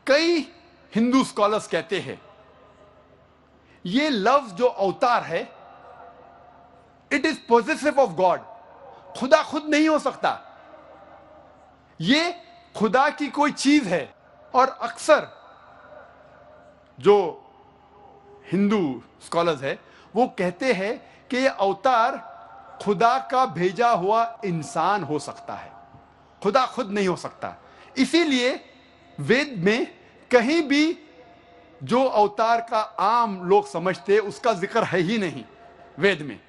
कई हिंदू स्कॉलर्स कहते हैं ये लफ्ज जो अवतार है, it is positive of God. खुदा खुद नहीं हो सकता, ये खुदा की कोई चीज है। और अक्सर जो हिंदू स्कॉलर्स है वो कहते हैं कि ये अवतार खुदा का भेजा हुआ इंसान हो सकता है, खुदा खुद नहीं हो सकता। इसीलिए वेद में कहीं भी जो अवतार का आम लोग समझते उसका जिक्र है ही नहीं वेद में,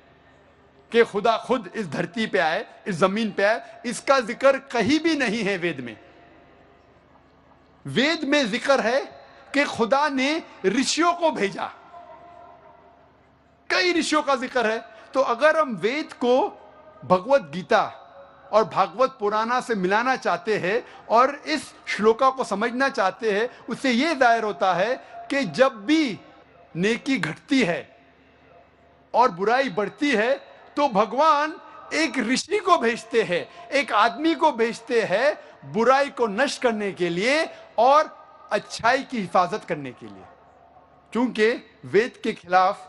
कि खुदा खुद इस धरती पे आए, इस जमीन पे आए, इसका जिक्र कहीं भी नहीं है वेद में। वेद में जिक्र है कि खुदा ने ऋषियों को भेजा, कई ऋषियों का जिक्र है। तो अगर हम वेद को भगवत गीता और भागवत पुराना से मिलाना चाहते हैं और इस श्लोका को समझना चाहते हैं, उससे यह जाहिर होता है कि जब भी नेकी घटती है और बुराई बढ़ती है तो भगवान एक ऋषि को भेजते हैं, एक आदमी को भेजते हैं बुराई को नष्ट करने के लिए और अच्छाई की हिफाजत करने के लिए। क्योंकि वेद के खिलाफ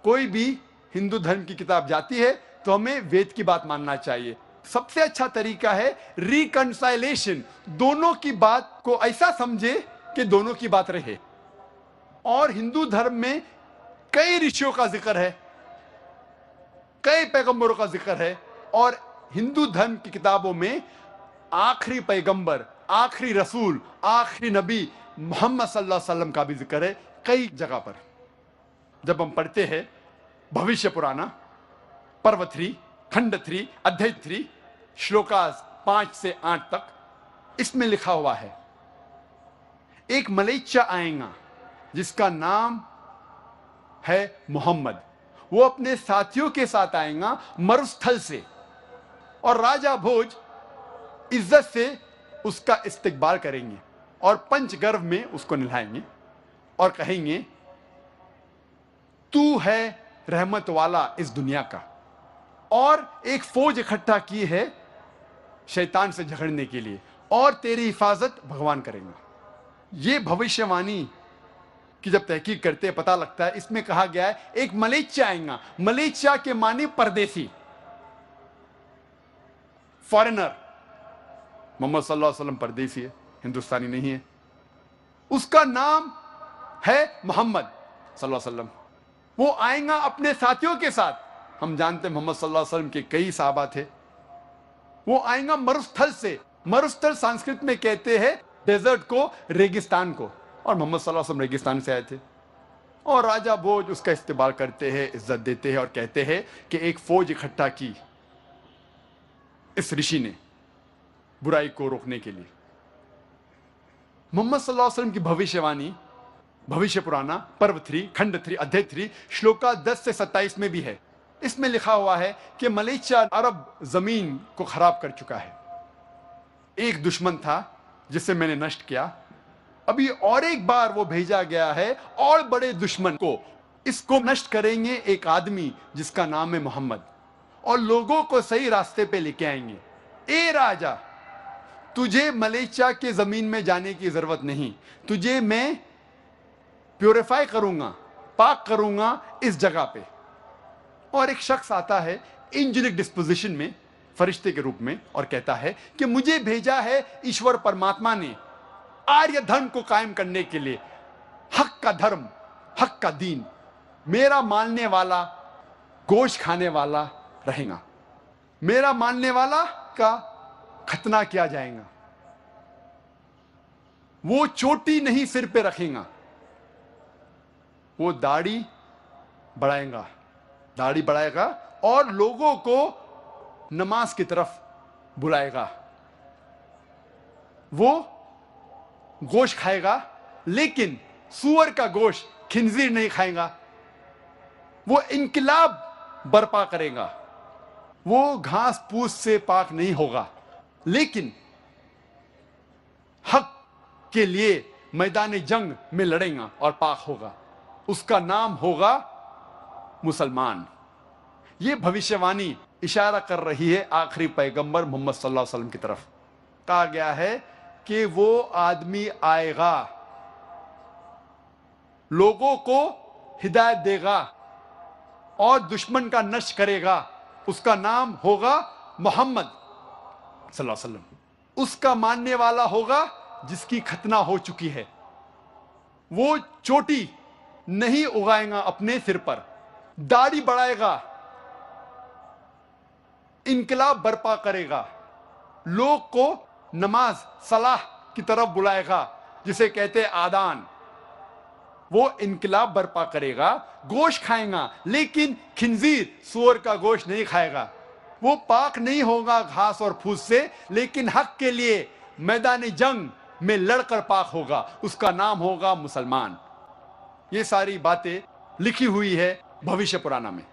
कोई भी हिंदू धर्म की किताब जाती है तो हमें वेद की बात मानना चाहिए। सबसे अच्छा तरीका है रिकंसाइलेशन, दोनों की बात को ऐसा समझे कि दोनों की बात रहे। और हिंदू धर्म में कई ऋषियों का जिक्र है, कई पैगंबरों का जिक्र है, और हिंदू धर्म की किताबों में आखिरी पैगंबर, आखिरी रसूल, आखिरी नबी मोहम्मद सल्लल्लाहु अलैहि वसल्लम का भी जिक्र है कई जगह पर। जब हम पढ़ते हैं भविष्य पुराना पर्व 3 खंड 3 अध्याय 3 श्लोकास 5 से 8 तक, इसमें लिखा हुआ है एक मलेच्चा आएगा जिसका नाम है मोहम्मद। वो अपने साथियों के साथ आएगा मरुस्थल से, और राजा भोज इज्जत से उसका इस्तकबाल करेंगे और पंचगर्व में उसको नहलाएंगे और कहेंगे तू है रहमत वाला इस दुनिया का। और एक फौज इकट्ठा की है शैतान से झगड़ने के लिए, और तेरी हिफाजत भगवान करेंगे। ये भविष्यवाणी की जब तहकीक करते हैं पता लगता है इसमें कहा गया है एक मलेच्चा आएगा। मलेच्चा के माने परदेसी, फॉरेनर। मोहम्मद सल्लल्लाहु अलैहि वसल्लम परदेसी है, हिंदुस्तानी नहीं है। उसका नाम है मोहम्मद सल्लल्लाहु अलैहि वसल्लम। वो आएगा अपने साथियों के साथ। हम जानते हैं मोहम्मद सल्लल्लाहु अलैहि वसल्लम के कई सहाबा थे। वो आएगा मरुस्थल से। मरुस्थल संस्कृत में कहते हैं डेजर्ट को, रेगिस्तान को, और मोहम्मद सल्लल्लाहु अलैहि वसल्लम रेगिस्तान से आए थे। और राजा भोज उसका इस्तेमाल करते हैं, इज्जत देते हैं और कहते हैं कि एक फौज इकट्ठा की इस ऋषि ने बुराई को रोकने के लिए। मोहम्मद सल्लल्लाहु अलैहि वसल्लम की भविष्यवाणी भविष्य पुराना पर्व 3 खंड 3 अध्याय 3 श्लोका 10 से 27 में भी है। इसमें लिखा हुआ है कि मलेशिया अरब जमीन को खराब कर चुका है। एक दुश्मन था जिसे मैंने नष्ट किया, अभी और एक बार वो भेजा गया है और बड़े दुश्मन को। इसको नष्ट करेंगे एक आदमी जिसका नाम है मोहम्मद, और लोगों को सही रास्ते पे लेके आएंगे। ए राजा, तुझे मलेशिया के जमीन में जाने की जरूरत नहीं, तुझे मैं प्योरीफाई करूंगा, पाक करूंगा इस जगह पे। और एक शख्स आता है एंजेलिक डिस्पोजिशन में, फरिश्ते के रूप में, और कहता है कि मुझे भेजा है ईश्वर परमात्मा ने आर्य धर्म को कायम करने के लिए, हक का धर्म, हक का दीन। मेरा मानने वाला गोश्त खाने वाला रहेगा, मेरा मानने वाला का खतना किया जाएगा। वो चोटी नहीं सिर पे रखेगा, वो दाढ़ी बढ़ाएगा, दाढ़ी बढ़ाएगा और लोगों को नमाज की तरफ बुलाएगा। वो गोश्त खाएगा लेकिन सूअर का गोश्त, खिंजीर नहीं खाएगा। वो इनकलाब बर्पा करेगा। वो घास फूस से पाक नहीं होगा, लेकिन हक के लिए मैदान जंग में लड़ेगा और पाक होगा। उसका नाम होगा मुसलमान। यह भविष्यवाणी इशारा कर रही है आखिरी पैगंबर मोहम्मद सल्लल्लाहु अलैहि वसल्लम की तरफ। कहा गया है कि वो आदमी आएगा, लोगों को हिदायत देगा और दुश्मन का नष्ट करेगा। उसका नाम होगा मोहम्मद सल्लल्लाहु अलैहि वसल्लम। उसका मानने वाला होगा जिसकी खतना हो चुकी है। वो चोटी नहीं उगाएगा अपने सिर पर, दाढ़ी बढ़ाएगा, इनकलाब बर्पा करेगा, लोग को नमाज सलाह की तरफ बुलाएगा, जिसे कहते आदान। वो इनकलाब बर्पा करेगा, गोश्त खाएगा, लेकिन खिंजीर सूअर का गोश्त नहीं खाएगा। वो पाक नहीं होगा घास और फूस से, लेकिन हक के लिए मैदानी जंग में लड़कर पाक होगा। उसका नाम होगा मुसलमान। ये सारी बातें लिखी हुई है भविष्य पुराना में।